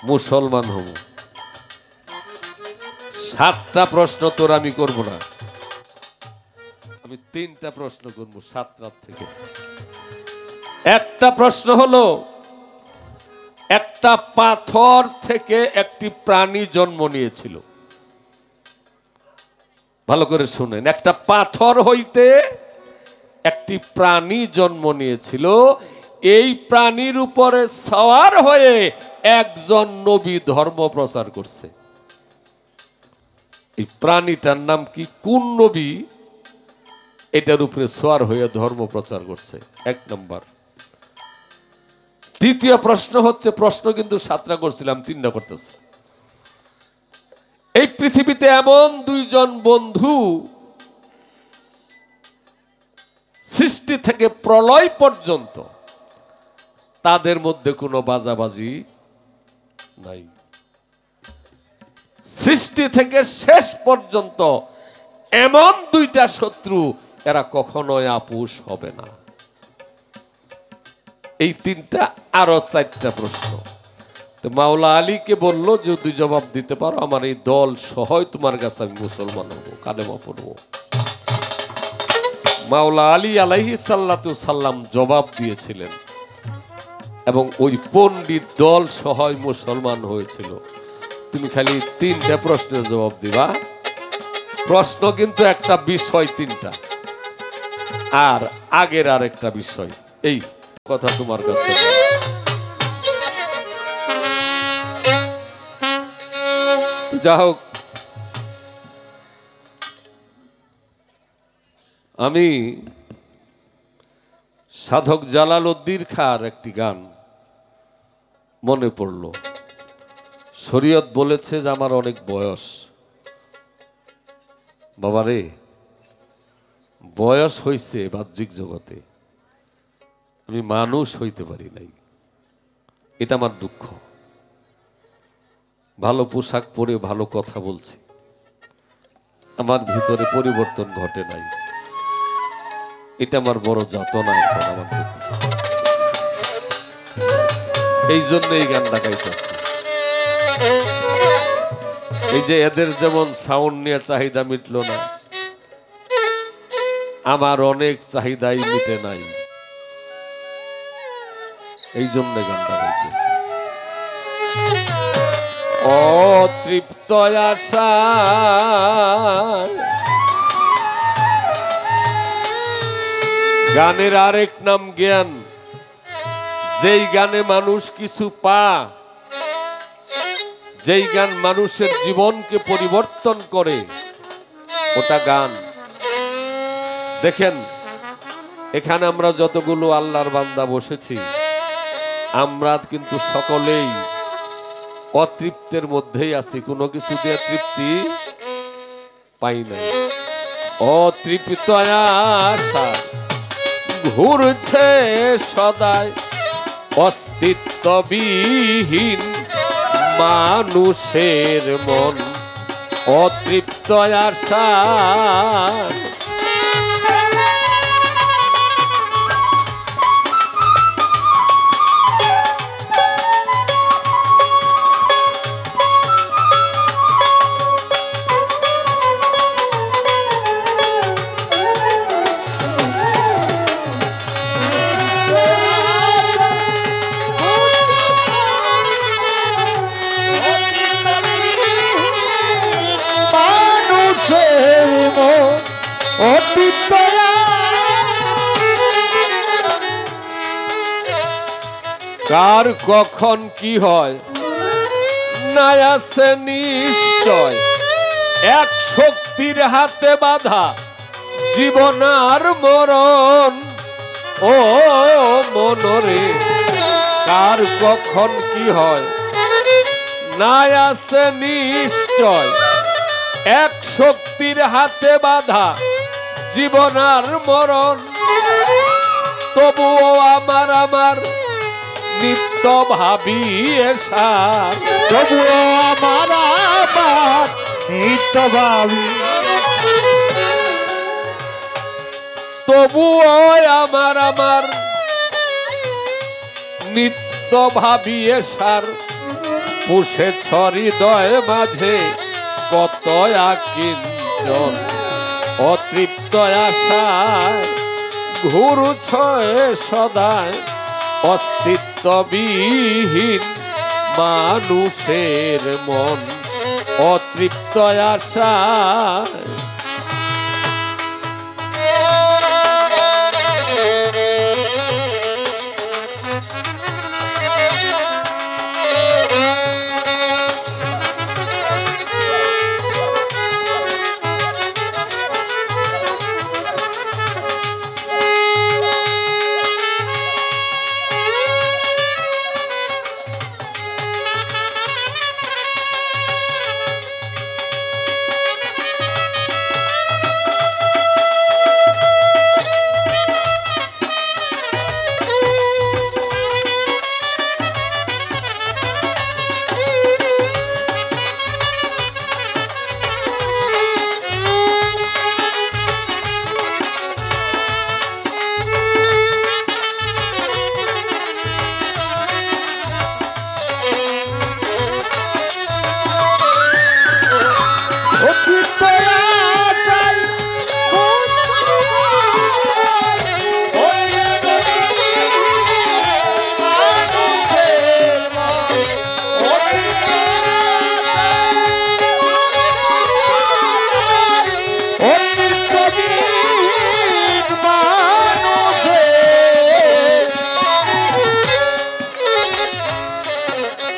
মুসলমান হব। 7টা প্রশ্ন তোর আমি করব না, আমি 3টা প্রশ্ন করব 7টার থেকে। একটা প্রশ্ন হলো, একটা পাথর থেকে একটি প্রাণী জন্ম নিয়েছিল। ভালো করে শুনেন, একটা পাথর হইতে একটি প্রাণী জন্ম নিয়েছিল। এই প্রাণীর উপরে সওয়ার হয়ে একজন নবী ধর্ম প্রচার করছে। এই প্রাণীটার নাম কি, কোন নবী এটার উপরে সওয়ার হয়ে ধর্ম প্রচার করছে? 1 নম্বর। দ্বিতীয় প্রশ্ন হচ্ছে, প্রশ্ন কিন্তু 7টা করছিলাম, 3টা করতেছে। এই পৃথিবীতে এমন 2 জন বন্ধু সৃষ্টি থেকে প্রলয় পর্যন্ত তাদের মধ্যে কোনো বাজাবাজি নাই। সৃষ্টি থেকে শেষ পর্যন্ত এমন 2টা শত্রু, এরা কখনোই আপোষ হবে না। এই তিনটা আরো 4টা প্রশ্ন। তো মাওলা আলীকে বলল, যদি জবাব দিতে পারো আমার এই দল সহই তোমার কাছে আমি মুসলমান হবো, কালেমা পড়বো। মাওলা আলী আলাইহিস সাল্লাতু সাল্লাম জবাব দিয়েছিলেন এবং ওই পণ্ডিত দল সহই মুসলমান হয়েছিল। তুমি খালি 3টা প্রশ্নের জবাব দিবা। প্রশ্ন কিন্তু একটা, বিষয় 3টা, আর আগের আরেকটা বিষয়। এই কথা তোমার কাছে। যা হোক, আমি সাধক জালালউদ্দিন খাঁর একটি গান মনে পড়ল। শরীয়ত বলেছে যে আমার অনেক বয়স। বাবারে, বয়স হইছে বাহ্যিক জগতে, আমি মানুষ হইতে পারি নাই, এটা আমার দুঃখ। ভালো পোশাক পরে ভালো কথা বলছি, আমার ভিতরে পরিবর্তন ঘটে নাই, এটা আমার বড় যাতনা, এখন আমার দুঃখ। এই জন্য এই গানটা গাইতেছি। এই যে এদের যেমন সাউন্ড নিয়ে চাহিদা মিটলো না, আমার অনেক চাহিদাই মিটে নাই, এই জন্য গানটা গাইতেছি। অতৃপ্ত আশা গানের আরেক নাম জ্ঞান। যেই গানে মানুষ কিছু যেই গান মানুষের জীবনকে পরিবর্তন করে, ওটা গান। দেখেন, এখানে আমরা যতগুলো আল্লাহর বান্দা বসেছি, আমরা কিন্তু সকলেই অতৃপ্তের মধ্যেই আছি, কোনো কিছু দিয়ে তৃপ্তি পাই নাই। অতৃপ্ত আশা ঘুরছে সদাই, অস্তিত্ববিহীন মানুষের মন। অতৃপ্ত আশা কার কখন কি হয় নাই আছে নিশ্চয়, এক শক্তির হাতে বাঁধা জীবন আর মরণ। ও মনরে, কার কখন কি হয় নাই আছে নিশ্চয়, এক শক্তির হাতে বাঁধা জীবন আর মরণ। তবুও আমার আমার নিত্য ভাবি এসার, তবুও আমার আমার নিত্য ভাবি, তবুও আমার আমার নিত্য ভাবি এসার। পুষে হৃদয় মাঝে কত আকিঞ্চন, অতৃপ্ত আশায় ঘুরছ সদায়, অস্তিত্ববিহীন মানুষের মন। অতৃপ্ত আশায়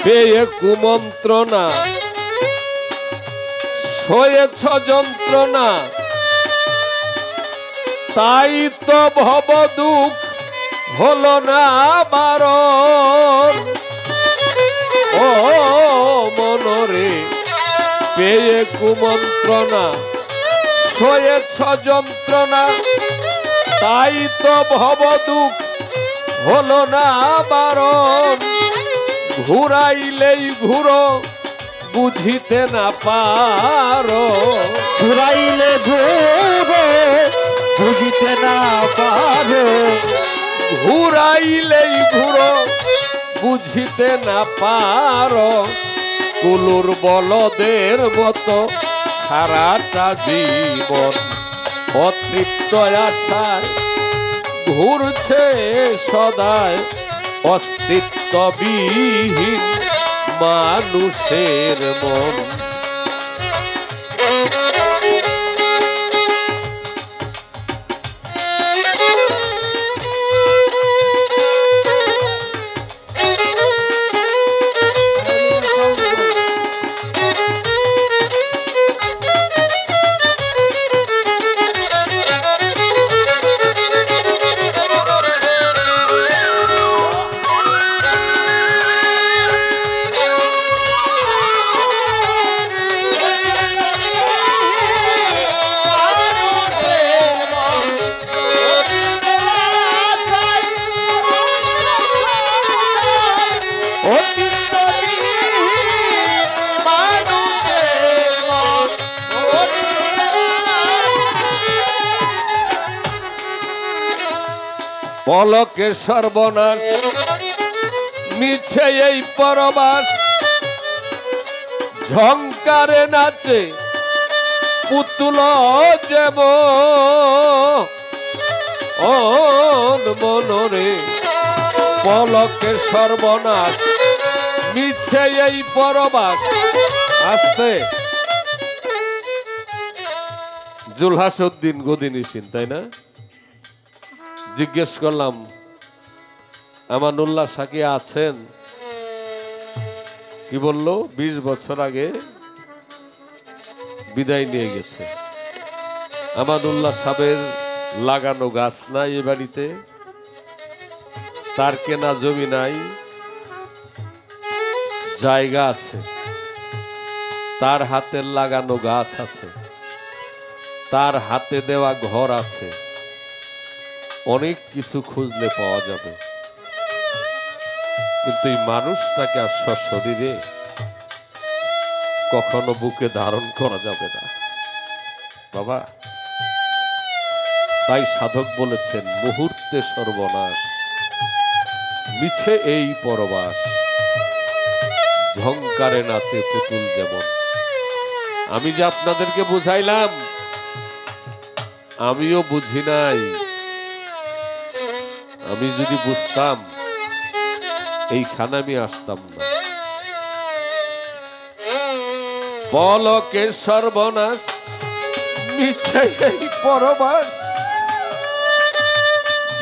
পেয়ে কুমন্ত্রণা সয়েছ যন্ত্রণা, তাই তো ভব দুঃখ হলো না বারণ। ও মনরে পেয়ে কুমন্ত্রণা সয়েছ যন্ত্রণা, তাই তো ভব দুঃখ হলো না বারণ। ঘুরাইলেই ঘুরো বুঝিতে না পারো, ঘুরাইলে ঘুরে বুঝিতে না পারো, ঘুরাইলেই ঘুরো বুঝিতে না পারো। কুলুর বলদের মতো সারাটা জীবন অতৃপ্ত আশায় ঘুরছে সদায় অস্তিত্ববিহীন মানুষের মন। পলকে সর্বনাশ মিছে এই পরবাস, ঝংকারে নাচে পুতুল যেব মনরে। পলকে সর্বনাশ মিছে এই পরবাস। আসতে জুলহাসউদ্দিন গদিনিসিন, তাই না? জিজ্ঞেস করলাম আমানুল্লাহ সাকি আছেন? কি বললো? 20 বছর আগে বিদায় নিয়ে গেছে। আমানুল্লাহ সাহেবের লাগানো গাছ নাই এ বাড়িতে, তার কেনা জমি নাই, জায়গা আছে, তার হাতের লাগানো গাছ আছে, তার হাতে দেওয়া ঘর আছে, অনেক কিছু খুঁজলে পাওয়া যাবে। কিন্তু এই মানুষটাকে আর সশরীরে কখনো বুকে ধারণ করা যাবে না বাবা। তাই সাধক বলেছেন মুহূর্তে সর্বনাশ মিছে এই পরবাস, ঝংকারে নাচে পুতুল যেমন। আমি যে আপনাদেরকে বুঝাইলাম আমিও বুঝি নাই। আমি যদি বুঝতাম এইখানে আমি আসতাম না। পলকে সর্বনাশ মিছে এই পরবাস,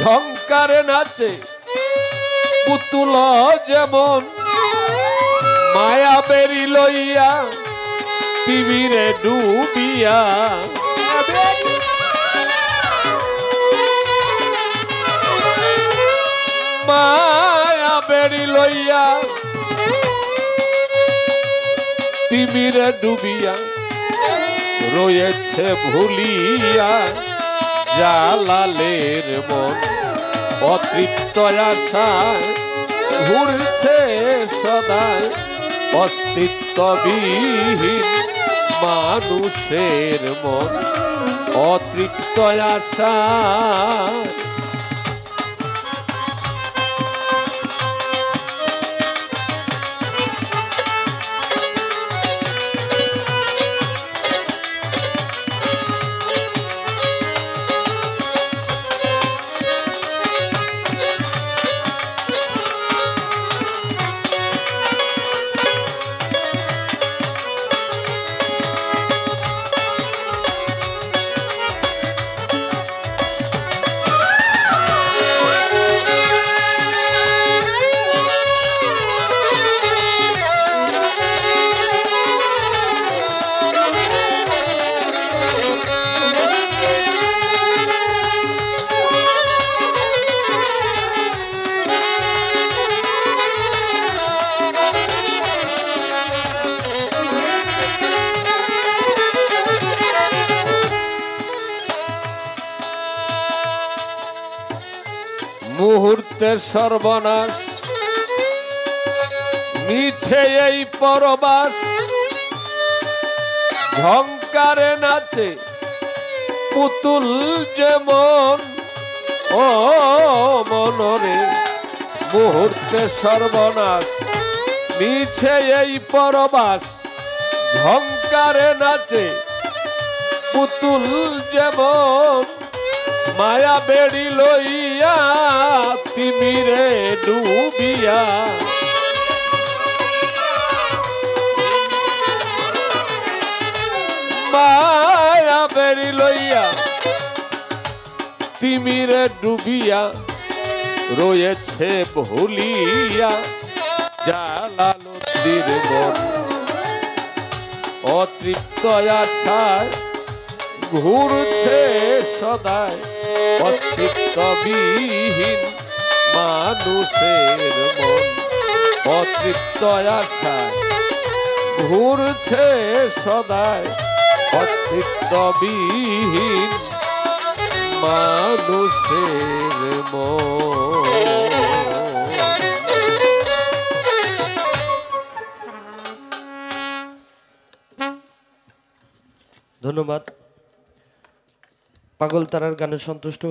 ঝংকারে নাচে পুতুল যেমন। মায়া বেরি লইয়া তিমিরে ডুবিয়া, মায়া বেরি লইয়া তিমিরে ডুবিয়া, রয়েছে ভুলিয়া জালালের মন। অতৃপ্ত আশায় ঘুরছে সদায় অস্তিত্ববিহীন মানুষের মন। অতৃপ্ত আশায় মুহূর্তে সর্বনাশ, মিছে এই পরবাস, ঝংকারে নাচে পুতুল যেমন। ও মনরে মুহূর্তে সর্বনাশ, মিছে এই পরবাস, ঝংকারে নাচে পুতুল যেমন। মায়া বেড়ি লইয়া তিমিরে ডুবিয়া, মায়া বেড়ি লইয়া তিমিরে ডুবিয়া, রয়েছে ভুলিয়া জালালুদ্দিন মন। অতৃপ্ত আশায় ঘুরছে সদায়, অস্তিত্ববিহীন মানুষের মন। অতৃপ্ত আশায় ঘুরছে সদায়, অস্তিত্ববিহীন মানুষের মন। ধন্যবাদ। পাগল তারার গানে সন্তুষ্ট